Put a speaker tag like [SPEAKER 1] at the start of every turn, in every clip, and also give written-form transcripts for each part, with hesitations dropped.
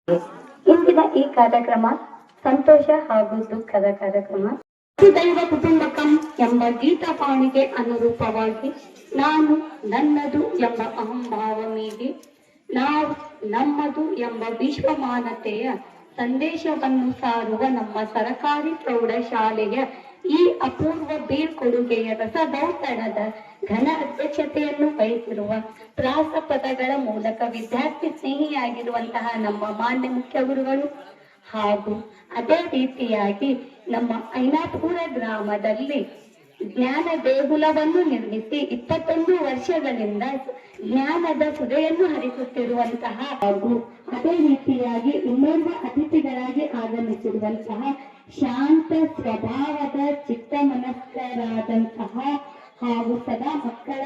[SPEAKER 1] ಇಂದಿನ ಈ ಕಾರ್ಯಕ್ರಮ ಸಂತೋಷ ಹಾಗೂ ದುಃಖದ ಕಾರ್ಯಕ್ರಮ. ದೈವ ಕುಟುಂಬಕಂ ಎಂಬ ಗೀತಪಾಣಿಗೆ ಅನುರೂಪವಾಗಿ ನಾನು ನನ್ನದು ಎಂಬ ಅಹಂಭಾವ ಮೀರಿ ನಾವು ನಮ್ಮದು ಎಂಬ ವಿಶ್ವಮಾನತೆಯ ಸಂದೇಶವನ್ನು ಸಾರುವ ನಮ್ಮ ಸರಕಾರಿ ಪ್ರೌಢಶಾಲೆಯ ಈ ಅಪೂರ್ವ ಬೀಳ್ಕೊಡುಗೆಯ ರಸದೌತಣದ ಘನ ಅಧ್ಯಕ್ಷತೆಯನ್ನು ವಹಿಸಿರುವ ಪ್ರಾಸಪದಗಳ ಮೂಲಕ ವಿದ್ಯಾರ್ಥಿ ಸ್ನೇಹಿಯಾಗಿರುವಂತಹ ನಮ್ಮ ಮಾನ್ಯ ಮುಖ್ಯ ಗುರುಗಳು ಹಾಗೂ ಅದೇ ರೀತಿಯಾಗಿ ನಮ್ಮ ಐನಾಪುರ ಗ್ರಾಮದಲ್ಲಿ ಜ್ಞಾನ ದೇಗುಲವನ್ನು ನಿರ್ಮಿಸಿ 21 ವರ್ಷಗಳಿಂದ ಜ್ಞಾನದ ಸುಧೆಯನ್ನು ಹರಿಸುತ್ತಿರುವಂತಹ ಹಾಗೂ ಅದೇ ರೀತಿಯಾಗಿ ಇನ್ನೋರ್ವ ಅತಿಥಿಗಳಾಗಿ ಆಗಮಿಸಿರುವಂತಹ ಶಾಂತ ಸ್ವಭಾವದ ಚಿತ್ತ ಮನಸ್ಕರಾದಂತಹ ಹಾಗೂ ಸದಾ ಮಕ್ಕಳ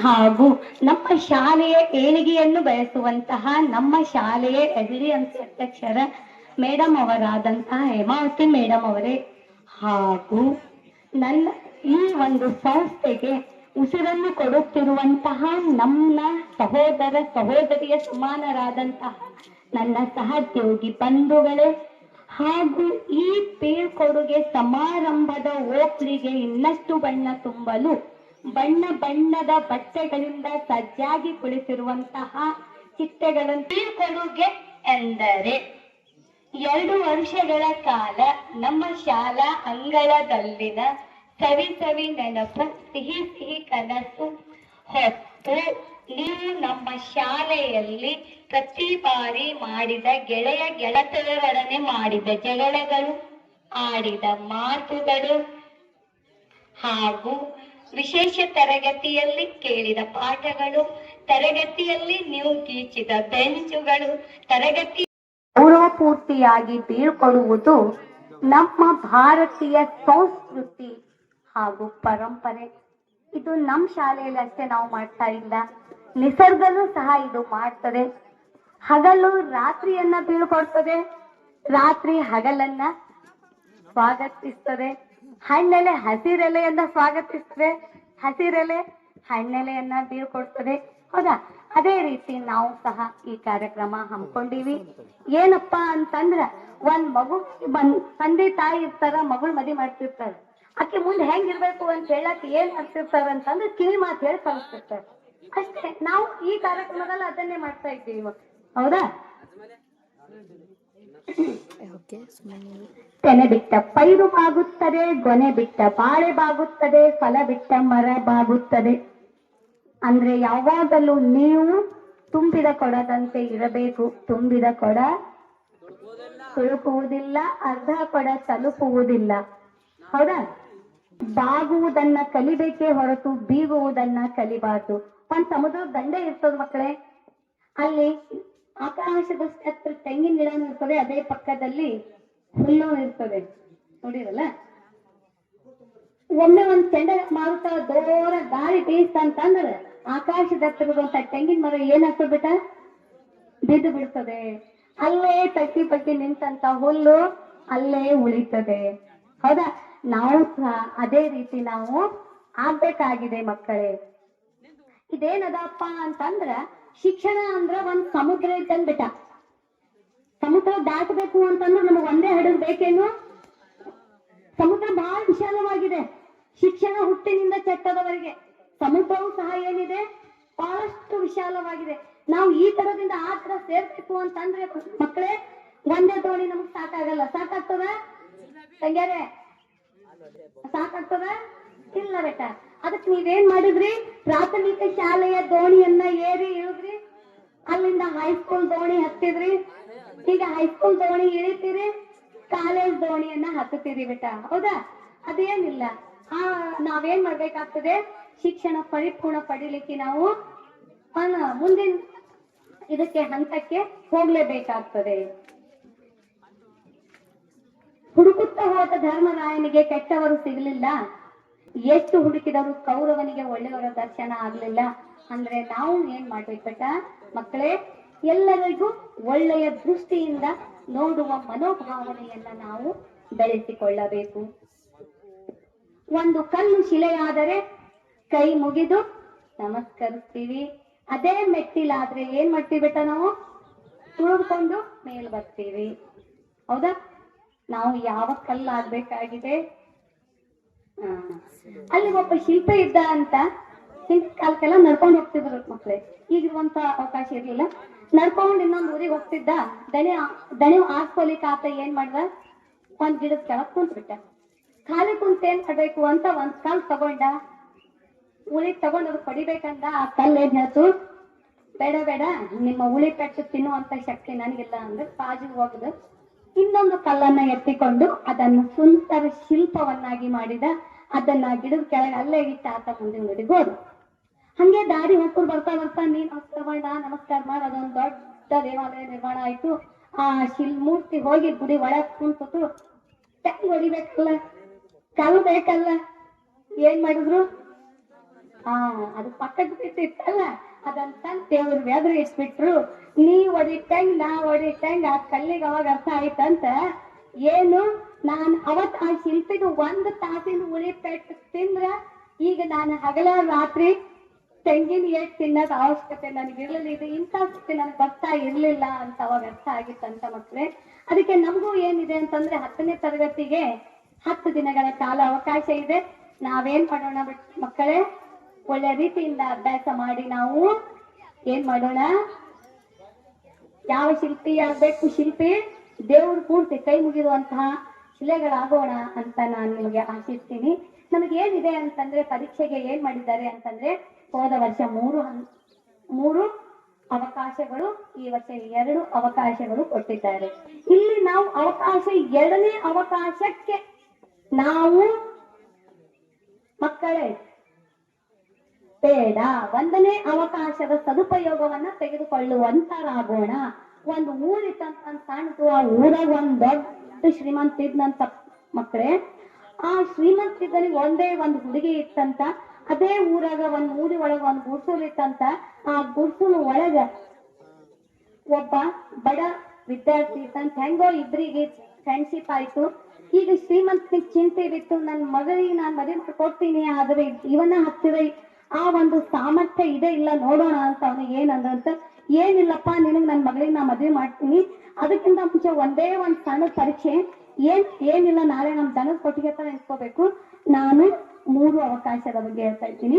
[SPEAKER 1] ಹಾಗೂ ನಮ್ಮ ಶಾಲೆಯ ಏಳಿಗೆಯನ್ನು ಬಯಸುವಂತಹ ನಮ್ಮ ಶಾಲೆಯ ಎಸ್ಡಿಎಂಸಿ ಅಧ್ಯಕ್ಷರ ಮೇಡಮ್ ಅವರಾದಂತಹ ಹೇಮಾವತಿ ಮೇಡಮ್ ಅವರೇ ಹಾಗೂ ನನ್ನ ಈ ಒಂದು ಸಂಸ್ಥೆಗೆ ಉಸಿರನ್ನು ಕೊಡುತ್ತಿರುವಂತಹ ನಮ್ಮ ಸಹೋದರ ಸಹೋದರಿಯ ಸಮಾನರಾದಂತಹ ನನ್ನ ಸಹೋದ್ಯೋಗಿ ಬಂಧುಗಳೇ ಹಾಗೂ ಈ ಬೀಳ್ಕೊಡುಗೆ ಸಮಾರಂಭದ ಓಪ್ಲಿಗೆ ಇನ್ನಷ್ಟು ಬಣ್ಣ ತುಂಬಲು ಬಣ್ಣ ಬಣ್ಣದ ಬಟ್ಟೆಗಳಿಂದ ಸಜ್ಜಾಗಿ ಕುಳಿತಿರುವಂತಹ ಚಿಟ್ಟೆಗಳನ್ನು ಬೀಳ್ಕೊಡುಗೆ ಎಂದರೆ 2 ವರ್ಷಗಳ ಕಾಲ ನಮ್ಮ ಶಾಲಾ ಅಂಗಳದಲ್ಲಿನ ಸವಿ ಸವಿ ನೆನಪು ಸಿಹಿ ಸಿಹಿ ಕನಸು ಹೊತ್ತು ನೀವು ನಮ್ಮ ಶಾಲೆಯಲ್ಲಿ ಪ್ರತಿ ಬಾರಿ ಮಾಡಿದ ಗೆಳೆಯ ಗೆಳತಿಯರೊಡನೆ ಮಾಡಿದ ಜಗಳಗಳು, ಆಡಿದ ಮಾತುಗಳು ಹಾಗೂ ವಿಶೇಷ ತರಗತಿಯಲ್ಲಿ ಕೇಳಿದ ಪಾಠಗಳು, ತರಗತಿಯಲ್ಲಿ ನೀವು ಗೀಚಿದ ಬೆಂಚುಗಳು, ತರಗತಿ ಗೌರವಪೂರ್ತಿಯಾಗಿ ಬೀಳ್ಕೊಡುವುದು ನಮ್ಮ ಭಾರತೀಯ ಸಂಸ್ಕೃತಿ ಹಾಗೂ ಪರಂಪರೆ. ಇದು ನಮ್ಮ ಶಾಲೆಯಲ್ಲಿ ಅಷ್ಟೇ ನಾವು ಮಾಡ್ತಾ ಇಲ್ಲ, ನಿಸರ್ಗನೂ ಸಹ ಇದು ಮಾಡ್ತದೆ. ಹಗಲು ರಾತ್ರಿಯನ್ನ ಬೀಳ್ಕೊಡ್ತದೆ, ರಾತ್ರಿ ಹಗಲನ್ನ ಸ್ವಾಗತಿಸ್ತದೆ. ಹಣ್ಣೆಲೆ ಹಸಿರೆಲೆಯನ್ನ ಸ್ವಾಗತಿಸ್ತದೆ, ಹಸಿರೆಲೆ ಹಣ್ಣೆಲೆಯನ್ನ ಬೀಳ್ಕೊಡ್ತದೆ. ಹೌದಾ? ಅದೇ ರೀತಿ ನಾವು ಸಹ ಈ ಕಾರ್ಯಕ್ರಮ ಹಮ್ಮಿಕೊಂಡಿವಿ. ಏನಪ್ಪಾ ಅಂತಂದ್ರ ಒಂದ್ ಮಗು ತಂದೆ ತಾಯಿ ಇರ್ತಾರ, ಮಗಳು ಮದಿ ಮಾಡ್ತಿರ್ತಾರ, ಆಕೆ ಮುಂದೆ ಹೆಂಗಿರ್ಬೇಕು ಅಂತ ಹೇಳಕ್ ಏನ್ ಮಾಡ್ತಿರ್ತಾರ ಅಂತಂದ್ರೆ ಕಿವಿ ಮಾತು ಹೇಳಿ ಕಳಿಸ್ತಿರ್ತಾರ ಅಷ್ಟೇ. ನಾವು ಈ ಕಾರ್ಯಕ್ರಮದಲ್ಲಿ ಅದನ್ನೇ ಮಾಡ್ತಾ ಇದ್ದೀವಿ. ಹೌದಾ? ತೆನೆ ಬಿಟ್ಟ ಪೈರು ಬಾಗುತ್ತದೆ, ಗೊನೆ ಬಿಟ್ಟ ಬಾಳೆ ಬಾಗುತ್ತದೆ, ಫಲ ಬಿಟ್ಟ ಮರ ಬಾಗುತ್ತದೆ. ಅಂದ್ರೆ ಯಾವಾಗಲೂ ನೀವು ತುಂಬಿದ ಕೊಡದಂತೆ ಇರಬೇಕು. ತುಂಬಿದ ಕೊಡ ತುಳುಕುವುದಿಲ್ಲ, ಅರ್ಧ ಕೊಡ ತಲುಪುವುದಿಲ್ಲ. ಹೌದಾ? ಬಾಗುವುದನ್ನ ಕಲಿಬೇಕೇ ಹೊರತು ಬೀಗುವುದನ್ನ ಕಲಿಬಾರ್ದು. ಒಂದ್ ಸಮುದ್ರದ ದಂಡೆ ಇರ್ತದ ಮಕ್ಕಳೇ, ಅಲ್ಲಿ ಆಕಾಶದ ಹತ್ರ ತೆಂಗಿನ ಗಿಡನೂ ಇರ್ತದೆ, ಅದೇ ಪಕ್ಕದಲ್ಲಿ ಹುಲ್ಲು ಇರ್ತದೆ, ನೋಡಿರಲ್ಲ. ಒಮ್ಮೆ ಒಂದ್ ಚೆಂಡ ಮಾರುತ ದೂರ ಗಾಳಿ ಬೀಸ್ತಂತಂದ್ರೆ ಆಕಾಶದ ಹತ್ತಿರದಂತ ತೆಂಗಿನ ಮರ ಏನಾಗ್ತದ ಬಿಟ್ಟ ಬಿದ್ದು ಬಿಡ್ತದೆ. ಅಲ್ಲೇ ತಟ್ಟಿ ಪಟ್ಟಿ ನಿಂತಂತ ಹುಲ್ಲು ಅಲ್ಲೇ ಉಳಿತದೆ. ಹೌದಾ? ನಾವು ಸಹ ಅದೇ ರೀತಿ ನಾವು ಆಗ್ಬೇಕಾಗಿದೆ ಮಕ್ಕಳೇ. ಇದೇನದಪ್ಪ ಅಂತಂದ್ರ ಶಿಕ್ಷಣ ಅಂದ್ರ ಒಂದ್ ಸಮುದ್ರ ಇದ್ದಂಗ್ಬಿಟ್ಟ. ಸಮುದ್ರ ದಾಟಬೇಕು ಅಂತಂದ್ರೆ ನಮಗ್ ಒಂದೇ ಹಡಗು ಬೇಕೇನು? ಸಮುದ್ರ ಬಹಳ ವಿಶಾಲವಾಗಿದೆ. ಶಿಕ್ಷಣ ಹುಟ್ಟಿನಿಂದ ಚಟ್ಟದವರೆಗೆ ಸಮುದ್ರವೂ ಸಹ ಏನಿದೆ, ಬಹಳಷ್ಟು ವಿಶಾಲವಾಗಿದೆ. ನಾವು ಈ ತರದಿಂದ ಆ ತರ ಸೇರ್ಬೇಕು ಅಂತಂದ್ರೆ ಮಕ್ಕಳೇ ಒಂದೇ ದೋಣಿ ನಮಗ್ ಸಾಕಾಗಲ್ಲ. ಸಾಕಾಗ್ತದ ತಂಗ್ಯಾರೆ? ಸಾಕಾಗ್ತದ? ಇಲ್ಲ ಬೇಟ. ಅದಕ್ಕೆ ನೀವೇನ್ ಮಾಡಿದ್ರಿ? ಪ್ರಾಥಮಿಕ ಶಾಲೆಯ ದೋಣಿಯನ್ನ ಏರಿ ಇಳಿದ್ರಿ, ಅಲ್ಲಿಂದ ಹೈಸ್ಕೂಲ್ ದೋಣಿ ಹತ್ತಿದ್ರಿ, ಈಗ ಹೈಸ್ಕೂಲ್ ದೋಣಿ ಇಳಿತೀರಿ, ಕಾಲೇಜ್ ದೋಣಿಯನ್ನ ಹತ್ತುತ್ತೀರಿ ಬೇಟ. ಹೌದಾ? ಅದೇನಿಲ್ಲ. ನಾವೇನ್ ಮಾಡ್ಬೇಕಾಗ್ತದೆ? ಶಿಕ್ಷಣ ಪರಿಪೂರ್ಣ ಪಡಿಲಿಕ್ಕೆ ನಾವು ಮುಂದಿನ ಇದಕ್ಕೆ ಹಂತಕ್ಕೆ ಹೋಗ್ಲೇಬೇಕಾಗ್ತದೆ. ಹುಡುಕುತ್ತಾ ಹೋದ ಧರ್ಮರಾಯನಿಗೆ ಕೆಟ್ಟವರು ಸಿಗಲಿಲ್ಲ, ಎಷ್ಟು ಹುಡುಕಿದರೂ ಕೌರವನಿಗೆ ಒಳ್ಳೆಯವರ ದರ್ಶನ ಆಗ್ಲಿಲ್ಲ. ಅಂದ್ರೆ ನಾವು ಏನ್ ಮಾಡ್ಬೇಕಟ ಮಕ್ಕಳೇ? ಎಲ್ಲರಿಗೂ ಒಳ್ಳೆಯ ದೃಷ್ಟಿಯಿಂದ ನೋಡುವ ಮನೋಭಾವನೆಯನ್ನ ನಾವು ಬೆಳೆಸಿಕೊಳ್ಳಬೇಕು. ಒಂದು ಕಲ್ಲು ಶಿಲೆಯಾದರೆ ಕೈ ಮುಗಿದು ನಮಸ್ಕರಿಸ್ತೀವಿ. ಅದೇ ಮೆಟ್ಟಿಲಾದ್ರೆ ಏನ್ ಮಾಡ್ತೀವಿ ಬೇಟ ನಾವು ತುಳಿದುಕೊಂಡು ಮೇಲ್ ಬರ್ತೀವಿ. ಹೌದಾ? ನಾವು ಯಾವ ಕಲ್ಲಾಗ್ಬೇಕಾಗಿದೆ? ಅಲ್ಲಿ ಒಬ್ಬ ಶಿಲ್ಪ ಇದ್ದ ಅಂತ ಹಿಂದಿನ ಕಾಲಕ್ಕೆಲ್ಲ ನಡ್ಕೊಂಡು ಹೋಗ್ತಿದ್ರು ಮಕ್ಳೇ. ಈಗಿರುವಂತ ಅವಕಾಶ ಇರ್ಲಿಲ್ಲ. ನಡ್ಕೊಂಡು ಇನ್ನೊಂದು ಊರಿಗೆ ಹೋಗ್ತಿದ್ದ. ದಣಿ ಆಸ್ಕೊಲಿಕ್ ಆತ ಏನ್ ಮಾಡ್ದ, ಒಂದ್ ಗಿಡದ ಕೆಳಗ್ ಕುಂತ್ಬಿಟ್ಟ. ಖಾಲಿ ಕುಂತ ಏನ್ ಮಾಡ್ಬೇಕು ಅಂತ ಒಂದ್ ಕಲ್ ತಗೊಂಡ. ಉಳಿ ತಗೊಂಡ್ ಅದು ಪಡಿಬೇಕಂದ. ಆ ಕಲ್ ಏನ್ ಹೇಳ್ತು, ಬೇಡ ಬೇಡ, ನಿಮ್ಮ ಉಳಿ ಪೆಟ್ಟು ತಿನ್ನುವಂತ ಶಕ್ತಿ ನನಗಿಲ್ಲ ಅಂದ್ರೆ ಬಾಜು ಹೋಗುದು. ಇನ್ನೊಂದು ಕಲ್ಲನ್ನ ಎತ್ತಿಕೊಂಡು ಅದನ್ನು ಸುಂದರ ಶಿಲ್ಪವನ್ನಾಗಿ ಮಾಡಿದ. ಅದನ್ನ ಗಿಡದ ಕೆಳಗೆ ಅಲ್ಲೇ ಇಟ್ಟ ಆತ ಮುಂದಿನ ನುಡಿಗೆ ಹೋದ. ಹಂಗೆ ದಾರಿ ಹೊಕ್ಕರು ಬರ್ತಾ ಬರ್ತಾ ನೀನ್ ನಮಸ್ಕಾರ ಮಾಡಿ ಅದೊಂದು ದೊಡ್ಡ ದೇವಾಲಯ ನಿರ್ಮಾಣ ಆಯ್ತು. ಆ ಮೂರ್ತಿ ಹೋಗಿ ಗುಡಿ ಒಳಗ್ ಕುಂತು ತೆಂಗ್ ಹೊಡಿಬೇಕಲ್ಲ, ಕಲ್ಲು ಬೇಕಲ್ಲ, ಏನ್ ಮಾಡಿದ್ರು, ಅದು ಪಕ್ಕದ ಇತ್ತಲ್ಲ ಅದಂತ ದೇವ್ರ ವ್ಯಾದ್ರೆ ಇಟ್ಬಿಟ್ರು. ನೀ ಹೊಡಿತಂಗ್ ನಾ ಹೊಡಿತಂಗ್ ಆ ಕಲ್ಲಿಗೆ ಅವಾಗ ಅರ್ಥ ಆಯ್ತಂತ ಏನು, ನಾನ್ ಅವತ್ ಆ ಶಿಲ್ಪಿದು 1 ತಾಸಿನ ಉಳಿ ಪೆಟ್ಟು ತಿಂದ್ರ ಈಗ ನಾನು ಹಗಲ ರಾತ್ರಿ ತೆಂಗಿನ ಏಟ್ ತಿನ್ನೋದ್ ಅವಶ್ಯಕತೆ ನನಗಿರ್ಲಿಲ್ಲ. ಇದು ಇಂಥ ಸ್ಥಿತಿ ನನಗೆ ಬರ್ತಾ ಇರ್ಲಿಲ್ಲ ಅಂತ ಅವಾಗ ಅರ್ಥ ಆಗಿತ್ತಂತ ಮಕ್ಳೇ. ಅದಕ್ಕೆ ನಮಗೂ ಏನಿದೆ ಅಂತಂದ್ರೆ 10ನೇ ತರಗತಿಗೆ 10 ದಿನಗಳ ಕಾಲ ಅವಕಾಶ ಇದೆ. ನಾವೇನ್ ಮಾಡೋಣ ಮಕ್ಕಳೇ, ಒಳ್ಳೆ ರೀತಿಯಿಂದ ಅಭ್ಯಾಸ ಮಾಡಿ ನಾವು ಏನ್ ಮಾಡೋಣ, ಯಾವ ಶಿಲ್ಪಿ ಆಗ್ಬೇಕು, ಶಿಲ್ಪಿ ದೇವ್ರ ಪೂರ್ತಿ ಕೈ ಮುಗಿರುವಂತಹ ಶಿಲೆಗಳಾಗೋಣ ಅಂತ ನಾನು ನಿಮಗೆ ಆಶಿಸ್ತೀನಿ. ನಮಗೆ ಏನಿದೆ ಅಂತಂದ್ರೆ ಪರೀಕ್ಷೆಗೆ ಏನ್ ಮಾಡಿದ್ದಾರೆ ಅಂತಂದ್ರೆ ಹೋದ ವರ್ಷ 3 ಅವಕಾಶಗಳು, ಈ ವರ್ಷ 2 ಅವಕಾಶಗಳು ಕೊಟ್ಟಿದ್ದಾರೆ. ಇಲ್ಲಿ ನಾವು ಅವಕಾಶ 2ನೇ ಅವಕಾಶಕ್ಕೆ ನಾವು ಮಕ್ಕಳೇ ಬೇಡ, 1ನೇ ಅವಕಾಶದ ಸದುಪಯೋಗವನ್ನ ತೆಗೆದುಕೊಳ್ಳುವಂತರಾಗೋಣ. ಒಂದು ಊರಿತ್ತಂತ ಕಾಣ್ತು, ಆ ಊರಾಗ ಒಂದ್ ದೊಡ್ಡ ಶ್ರೀಮಂತ ಇದ್ನಂತ ಮಕ್ಕಳೇ. ಆ ಶ್ರೀಮಂತಿದ್ದಲ್ಲಿ ಒಂದೇ ಒಂದು ಹುಡುಗಿ ಇತ್ತಂತ. ಅದೇ ಊರಾಗ ಒಂದ್ ಊರಿ ಒಳಗ ಒಂದು ಗುಡ್ಸೂಲ್ ಇತ್ತಂತ. ಆ ಗುಡ್ಸೂಲ್ ಒಳಗ ಒಬ್ಬ ಬಡ ವಿದ್ಯಾರ್ಥಿ ಇತ್ತಂತ. ಹೆಂಗೋ ಇಬ್ಬರಿಗೆ ಫ್ರೆಂಡ್ಶಿಪ್ ಆಯ್ತು. ಈಗ ಶ್ರೀಮಂತನಿಗೆ ಚಿಂತೆ ಬಿತ್ತು, ನನ್ನ ಮಗಳಿಗೆ ನಾನು ಮದುವೆ ಮಾಡ್ಕೊಡ್ತೀನಿ, ಆದ್ರೆ ಇವನ ಹತ್ತಿರ ಆ ಒಂದು ಸಾಮರ್ಥ್ಯ ಇದೆ ಇಲ್ಲ ನೋಡೋಣ ಅಂತ ಅವನಿಗೆ ಏನಂದ್ರಂತ, ಏನಿಲ್ಲಪ್ಪ ನಿನಗ್ ನನ್ನ ಮಗಳಿಗೆ ನಾ ಮದುವೆ ಮಾಡ್ತೀನಿ, ಅದಕ್ಕಿಂತ ಮುಂಚೆ ಒಂದೇ ಒಂದ್ ಸಣ್ಣ ಪರೀಕ್ಷೆ, ಏನಿಲ್ಲ, ನಾಳೆ ನಮ್ ದನದ ಕೊಟ್ಟಿಗೆ ಹತ್ರ ನಿಂತ್ಕೋಬೇಕು. ನಾನು 3 ಅವಕಾಶದ ಬಗ್ಗೆ ಹೇಳ್ತಾ ಇದ್ದೀನಿ.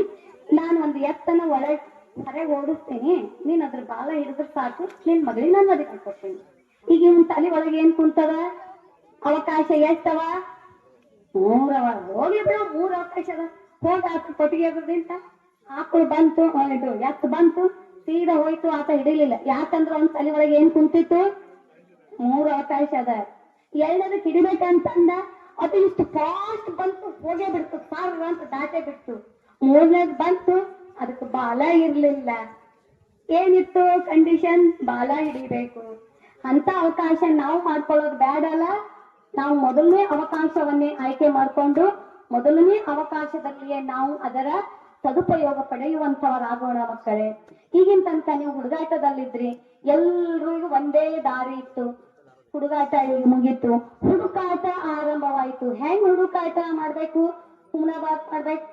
[SPEAKER 1] ನಾನು ಒಂದು ಎತ್ತನ ಹೊರಗೆ ಓಡಿಸ್ತೀನಿ, ನೀನ್ ಅದ್ರ ಬಾಲ ಹಿಡಿದ್ರೆ ಸಾಕು, ನಿನ್ ಮಗಳಿಗೆ ನಾನು ಮದುವೆ ಮಾಡ್ಕೊಡ್ತೀನಿ. ಈಗ ಇವ್ನ ತಲೆ ಒಳಗೆ ಏನ್ ಕುಂತವ, ಅವಕಾಶ ಎಷ್ಟವ? 3 ಹೋಗಿ ಬಿಡು, 3 ಅವಕಾಶ ಅದ. ಹೋಗಿ ಆತ ಕೊಟ್ಟಿಗೆ ಅಂತ ಆಕಳು ಬಂತು, ಇದು ಎತ್ತು ಬಂತು, ಸೀದಾ ಹೋಯ್ತು, ಆತ ಹಿಡಿಲಿಲ್ಲ. ಯಾಕಂದ್ರೆ ಅವ್ನ ತಲೆ ಒಳಗೆ ಏನ್ ಕುಂತಿತ್ತು, 3 ಅವಕಾಶ ಅದ. 2ನೇದಕ್ಕೆ ಹಿಡಿಬೇಕಂತಂದ, ಅದು ಇಷ್ಟು ಫಾಸ್ಟ್ ಬಂತು, ಹೋಗೇ ಬಿಡ್ತು, ಸಾರ್ ಅಂತ ದಾಟೆ ಬಿಡ್ತು. 3ನೇದ್ ಬಂತು, ಅದಕ್ಕೆ ಬಾಲ ಇರ್ಲಿಲ್ಲ. ಏನಿತ್ತು ಕಂಡೀಷನ್, ಬಾಲ ಹಿಡಿಬೇಕು. ಅಂತ ಅವಕಾಶ ನಾವು ಮಾಡ್ಕೊಳ್ಳೋದು ಬ್ಯಾಡಲ್ಲ. ನಾವು ಮೊದಲನೇ ಅವಕಾಶವನ್ನೇ ಆಯ್ಕೆ ಮಾಡಿಕೊಂಡು ಮೊದಲನೇ ಅವಕಾಶದಲ್ಲಿಯೇ ನಾವು ಅದರ ಸದುಪಯೋಗ ಪಡೆಯುವಂತವರಾಗೋಣ ಮಕ್ಕಳೇ. ಈಗಿನ ತನಕ ನೀವು ಹುಡುಗಾಟದಲ್ಲಿದ್ರಿ, ಎಲ್ರಿಗೂ ಒಂದೇ ದಾರಿ ಇತ್ತು. ಹುಡುಗಾಟ ಮುಗೀತು, ಹುಡುಕಾಟ ಆರಂಭವಾಯ್ತು. ಹೆಂಗ್ ಹುಡುಕಾಟ ಮಾಡ್ಬೇಕು? ಹುಮ್ನಾಬಾದ್ ಮಾಡ್ಬೇಕು,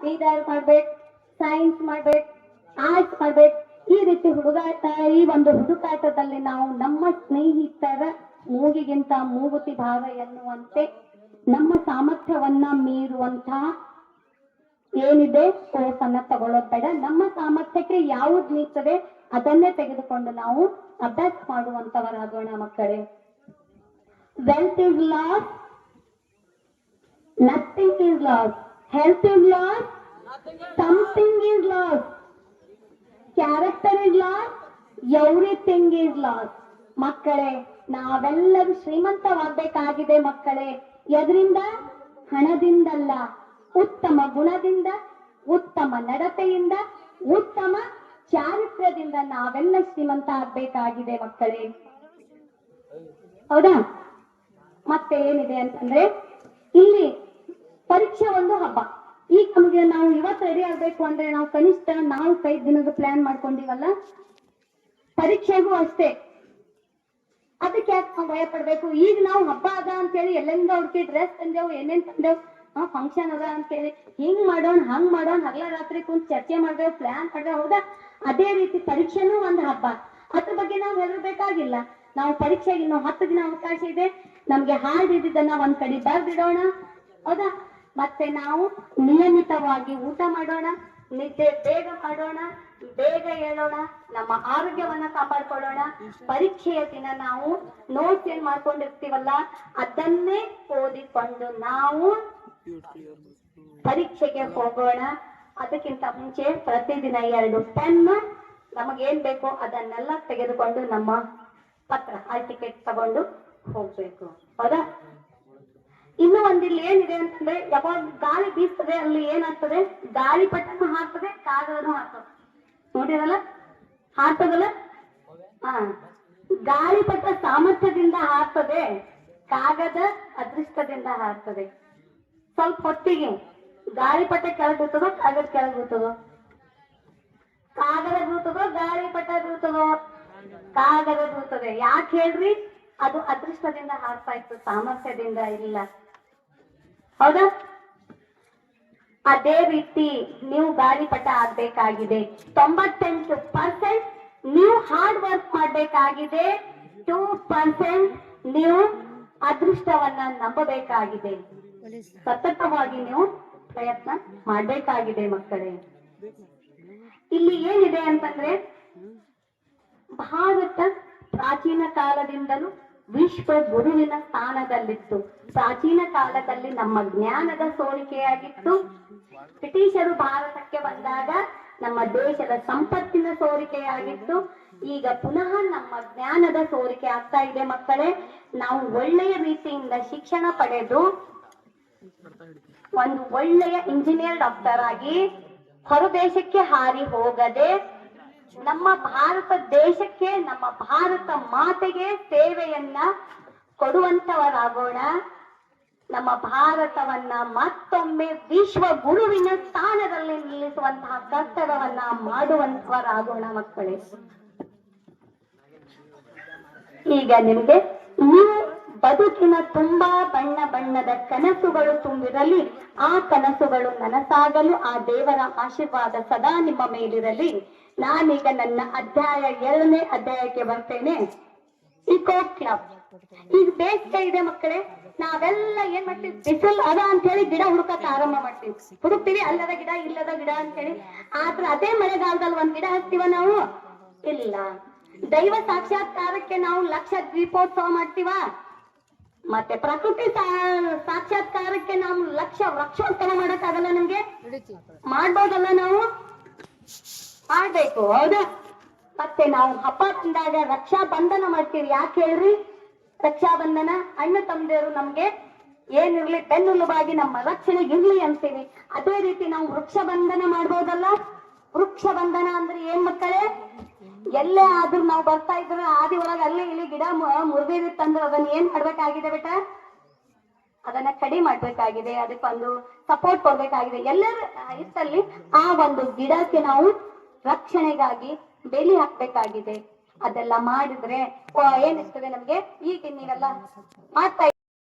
[SPEAKER 1] ಬೀದರ್ ಮಾಡ್ಬೇಕು, ಸೈನ್ಸ್ ಮಾಡ್ಬೇಕು, ಆರ್ಟ್ಸ್ ಮಾಡ್ಬೇಕು, ಈ ರೀತಿ ಹುಡುಗಾಟ. ಈ ಒಂದು ಹುಡುಕಾಟದಲ್ಲಿ ನಾವು ನಮ್ಮ ಸ್ನೇಹಿತರ ಮೂಗಿಗಿಂತ ಮೂಗುತಿ ಭಾವ ಎನ್ನುವಂತೆ ನಮ್ಮ ಸಾಮರ್ಥ್ಯವನ್ನ ಮೀರುವಂತಹ ಏನಿದೆ ಕೋರ್ಸ್ ಅನ್ನ ತಗೊಳ್ಳೋದ್ ಬೇಡ. ನಮ್ಮ ಸಾಮರ್ಥ್ಯಕ್ಕೆ ಯಾವ್ದು ನೀಗ್ತದೆ ಅದನ್ನೇ ತೆಗೆದುಕೊಂಡು ನಾವು ಅಭ್ಯಾಸ ಮಾಡುವಂತವರಾಗೋಣ ಮಕ್ಕಳೇ. Wealth is loss, nothing is loss. Health is loss, something is loss. Character is loss, everything is loss. ಮಕ್ಕಳೇ, ನಾವೆಲ್ಲರೂ ಶ್ರೀಮಂತವಾಗಬೇಕಾಗಿದೆ ಮಕ್ಕಳೇ. ಎದರಿಂದ? ಹಣದಿಂದಲ್ಲ, ಉತ್ತಮ ಗುಣದಿಂದ, ಉತ್ತಮ ನಡತೆಯಿಂದ, ಉತ್ತಮ ಚಾರಿತ್ರ್ಯದಿಂದ ನಾವೆಲ್ಲ ಶ್ರೀಮಂತ ಆಗ್ಬೇಕಾಗಿದೆ ಮಕ್ಕಳೇ. ಹೌದಾ? ಮತ್ತೆ ಏನಿದೆ ಅಂತಂದ್ರೆ ಇಲ್ಲಿ ಪರೀಕ್ಷೆ ಒಂದು ಹಬ್ಬ. ಈಗ ನಮಗೆ ನಾವು ಇವತ್ತು ರೆಡಿ ಆಗ್ಬೇಕು ಅಂದ್ರೆ ನಾವು ಕನಿಷ್ಠ 4-5 ದಿನದ ಪ್ಲಾನ್ ಮಾಡ್ಕೊಂಡಿವಲ್ಲ, ಪರೀಕ್ಷೆಗೂ ಅಷ್ಟೇ. ಅದಕ್ಕೆ ಯಾಕೆ ನಾವು ಭಯ ಪಡ್ಬೇಕು? ಈಗ ನಾವು ಹಬ್ಬ ಅದ ಅಂತೇಳಿ ಎಲ್ಲೆಂದ ಹುಡುಕಿ ಡ್ರೆಸ್ ತಂದೆವು, ಏನೇನ್ ತಂದೆವು, ಫಂಕ್ಷನ್ ಅದ ಅಂತೇಳಿ ಹಿಂಗ್ ಮಾಡೋಣ ಹಂಗ್ ಮಾಡೋಣ ಹಗಲ ರಾತ್ರಿ ಕುಂತ್ ಚರ್ಚೆ ಮಾಡ್ದೆ ಪ್ಲಾನ್ ಮಾಡ್ದೆ ಹೌದಾ. ಅದೇ ರೀತಿ ಪರೀಕ್ಷೆನೂ ಒಂದು ಹಬ್ಬ. ಅದ್ರ ಬಗ್ಗೆ ನಾವು ಹೆದರ್ಬೇಕಾಗಿಲ್ಲ. ನಾವು ಪರೀಕ್ಷೆಗೆ ಇನ್ನು 10 ದಿನ ಅವಕಾಶ ಇದೆ. ನಮ್ಗೆ ಹಾರ್ಡ್ ಇದ್ದಿದ್ದನ್ನ ಒಂದ್ ಕಡೆ ಬರ್ದಿಡೋಣ ಹೌದಾ. ಮತ್ತೆ ನಾವು ನಿಯಮಿತವಾಗಿ ಊಟ ಮಾಡೋಣ, ನಿದ್ದೆ ಬೇಗ ಮಾಡೋಣ, ಬೇಗ ಹೇಳೋಣ, ನಮ್ಮ ಆರೋಗ್ಯವನ್ನ ಕಾಪಾಡ್ಕೊಳ್ಳೋಣ. ಪರೀಕ್ಷೆಯ ದಿನ ನಾವು ನೋಟ್ಸ್ ಏನ್ ಮಾಡ್ಕೊಂಡಿರ್ತೀವಲ್ಲ ಅದನ್ನೇ ಓದಿಕೊಂಡು ನಾವು ಪರೀಕ್ಷೆಗೆ ಹೋಗೋಣ. ಅದಕ್ಕಿಂತ ಮುಂಚೆ ಪ್ರತಿದಿನ 2 ಪೆನ್ ನಮಗೇನ್ ಬೇಕೋ ಅದನ್ನೆಲ್ಲ ತೆಗೆದುಕೊಂಡು ನಮ್ಮ ಪತ್ರ ಟಿಕೆಟ್ ತಗೊಂಡು ಹೋಗ್ಬೇಕು ಹೌದಾ. ಇನ್ನು ಒಂದಿಲ್ಲಿ ಏನಿದೆ ಅಂತಂದ್ರೆ ಯಾವಾಗ ಗಾಳಿ ಬೀಸ್ತದೆ ಅಲ್ಲಿ ಏನಾಗ್ತದೆ, ಗಾಳಿಪಟನು ಹಾರ್ತದೆ, ಕಾಗದನು ಹಾರ್ತದೆ. ನೋಡಿರಲ್ಲ ಹಾರ್ತದಲ್ಲ. ಗಾಳಿಪಟ ಸಾಮರ್ಥ್ಯದಿಂದ ಹಾರ್ತದೆ, ಕಾಗದ ಅದೃಷ್ಟದಿಂದ ಹಾರ್ತದೆ. ಸ್ವಲ್ಪ ಹೊತ್ತಿಗೆ ಗಾಳಿಪಟ ಕೆಳಗೆ ಬೀಳ್ತದೋ ಕಾಗದ ಕೆಳಗೆ ಬೀಳ್ತದೋ, ಕಾಗದ ಬೀಳ್ತದೋ ಗಾಳಿಪಟ ಬೀಳ್ತದೋ, ಕಾಗದ ಬೀಳ್ತದೆ. ಯಾಕೆ ಹೇಳ್ರಿ? ಅದು ಅದೃಷ್ಟದಿಂದ ಹಾರ್ತಾ ಇತ್ತು, ಸಾಮರ್ಥ್ಯದಿಂದ ಇಲ್ಲ ಹೌದಾ. ಅದೇ ರೀತಿ ನೀವು ಗಾಳಿಪಟ ಆಗ್ಬೇಕಾಗಿದೆ. 98% ನೀವು ಹಾರ್ಡ್ ವರ್ಕ್ ಮಾಡ್ಬೇಕಾಗಿದೆ. 2% ನೀವು ಅದೃಷ್ಟವನ್ನ ನಂಬಬೇಕಾಗಿದೆ. ಸತತವಾಗಿ ನೀವು ಪ್ರಯತ್ನ ಮಾಡ್ಬೇಕಾಗಿದೆ ಮಕ್ಕಳೇ. ಇಲ್ಲಿ ಏನಿದೆ ಅಂತಂದ್ರೆ ಭಾರತ ಪ್ರಾಚೀನ ಕಾಲದಿಂದಲೂ ವಿಶ್ವ ಗುರುವಿನ ಸ್ಥಾನದಲ್ಲಿತ್ತು. ಪ್ರಾಚೀನ ಕಾಲದಲ್ಲಿ ನಮ್ಮ ಜ್ಞಾನದ ಸೋರಿಕೆಯಾಗಿತ್ತು. ಬ್ರಿಟಿಷರು ಭಾರತಕ್ಕೆ ಬಂದಾಗ ನಮ್ಮ ದೇಶದ ಸಂಪತ್ತಿನ ಸೋರಿಕೆಯಾಗಿತ್ತು. ಈಗ ಪುನಃ ನಮ್ಮ ಜ್ಞಾನದ ಸೋರಿಕೆ ಆಗ್ತಾ ಇದೆ ಮಕ್ಕಳೇ. ನಾವು ಒಳ್ಳೆಯ ರೀತಿಯಿಂದ ಶಿಕ್ಷಣ ಪಡೆದು ಒಂದು ಒಳ್ಳೆಯ ಇಂಜಿನಿಯರ್ ಡಾಕ್ಟರ್ ಆಗಿ ಹೊರದೇಶಕ್ಕೆ ಹಾರಿ ಹೋಗದೆ ನಮ್ಮ ಭಾರತ ದೇಶಕ್ಕೆ, ನಮ್ಮ ಭಾರತ ಮಾತೆಗೆ ಸೇವೆಯನ್ನ ಕೊಡುವಂತವರಾಗೋಣ. ನಮ್ಮ ಭಾರತವನ್ನ ಮತ್ತೊಮ್ಮೆ ವಿಶ್ವ ಗುರುವಿನ ಸ್ಥಾನದಲ್ಲಿ ನಿಲ್ಲಿಸುವಂತಹ ಕರ್ತವ್ಯವನ್ನ ಮಾಡುವಂತವರಾಗೋಣ ಮಕ್ಕಳೇ. ಈಗ ನಿಮ್ಗೆ ನೀವು ಬದುಕಿನ ತುಂಬಾ ಬಣ್ಣ ಬಣ್ಣದ ಕನಸುಗಳು ತುಂಬಿರಲಿ. ಆ ಕನಸುಗಳು ನನಸಾಗಲು ಆ ದೇವರ ಆಶೀರ್ವಾದ ಸದಾ ನಿಮ್ಮ ಮೇಲಿರಲಿ. ನಾನೀಗ ನನ್ನ ಅಧ್ಯಾಯ 2ನೇ ಅಧ್ಯಾಯಕ್ಕೆ ಬರ್ತೇನೆ. Eco club. ಈಗ ಬೇಸಿಗೆ ಇದೆ ಮಕ್ಕಳೇ, ನಾವೆಲ್ಲ ಏನ್ ಮಾಡ್ತೀವಿ, ಬಿಸಿಲು ಅದ ಅಂತ ಹೇಳಿ ಗಿಡ ಹುಡುಕಕ್ಕೆ ಆರಂಭ ಮಾಡ್ತೀವಿ. ಹುಡುಕ್ತಿವಿ ಅಲ್ಲದ ಗಿಡ ಇಲ್ಲದ ಗಿಡ ಅಂತ ಹೇಳಿ. ಆದ್ರೆ ಅದೇ ಮಳೆಗಾಲದಲ್ಲಿ ಒಂದ್ ಗಿಡ ಹಚ್ತೀವ ನಾವು? ಇಲ್ಲ. ದೈವ ಸಾಕ್ಷಾತ್ಕಾರಕ್ಕೆ ನಾವು ಲಕ್ಷ ದೀಪೋತ್ಸವ ಮಾಡ್ತೀವ? ಮತ್ತೆ ಪ್ರಕೃತಿ ಸಾಕ್ಷಾತ್ಕಾರಕ್ಕೆ ನಾವು ಲಕ್ಷ ವೃಕ್ಷೋತ್ಸವ ಮಾಡಕ್ಕಾಗಲ್ಲ. ನಮ್ಗೆ ಮಾಡ್ಬೋದಲ್ಲ? ನಾವು ಮಾಡ್ಬೇಕು ಹೌದಾ. ಮತ್ತೆ ನಾವು ಹಬ್ಬ ಬಂದಾಗ ರಕ್ಷಾ ಬಂಧನ ಮಾಡ್ತೀವಿ. ಯಾಕೆ ಹೇಳ್ರಿ? ರಕ್ಷಾ ಬಂಧನ ಅಣ್ಣ ತಮ್ಮದೇವರು ನಮ್ಗೆ ಏನಿರ್ಲಿ ಬೆನ್ನುಲುಬಾಗಿ ನಮ್ಮ ರಕ್ಷಣೆಗೆ ಇರ್ಲಿ ಅಂತೀವಿ. ಅದೇ ರೀತಿ ನಾವು ವೃಕ್ಷ ಬಂಧನ ಮಾಡ್ಬೋದಲ್ಲ? ವೃಕ್ಷ ಬಂಧನ ಅಂದ್ರೆ ಏನ್ ಮಕ್ಕಳೇ? ಎಲ್ಲೇ ಆದ್ರೂ ನಾವು ಬರ್ತಾ ಇದ್ರೆ ಆದಿ ಒಳಗೆ ಅಲ್ಲೇ ಇಲ್ಲಿ ಗಿಡ ಮುರಿದಿರುತ್ತಂದ್ರೆ ಅದನ್ನ ಏನ್ ಮಾಡ್ಬೇಕಾಗಿದೆ ಬೇಟ? ಅದನ್ನ ಕಡಿಮೆ ಮಾಡ್ಬೇಕಾಗಿದೆ. ಅದಕ್ಕೊಂದು ಸಪೋರ್ಟ್ ಕೊಡ್ಬೇಕಾಗಿದೆ. ಎಲ್ಲರ ಇತ್ತಲ್ಲಿ ಆ ಒಂದು ಗಿಡಕ್ಕೆ ನಾವು ರಕ್ಷಣೆಗಾಗಿ ಬೇಲಿ ಹಾಕ್ಬೇಕಾಗಿದೆ. ಅದೆಲ್ಲ ಮಾಡಿದ್ರೆ ಏನಿರ್ತದೆ ನಮ್ಗೆ? ಈಗ ನೀವೆಲ್ಲ ಮಾಡ್ತಾ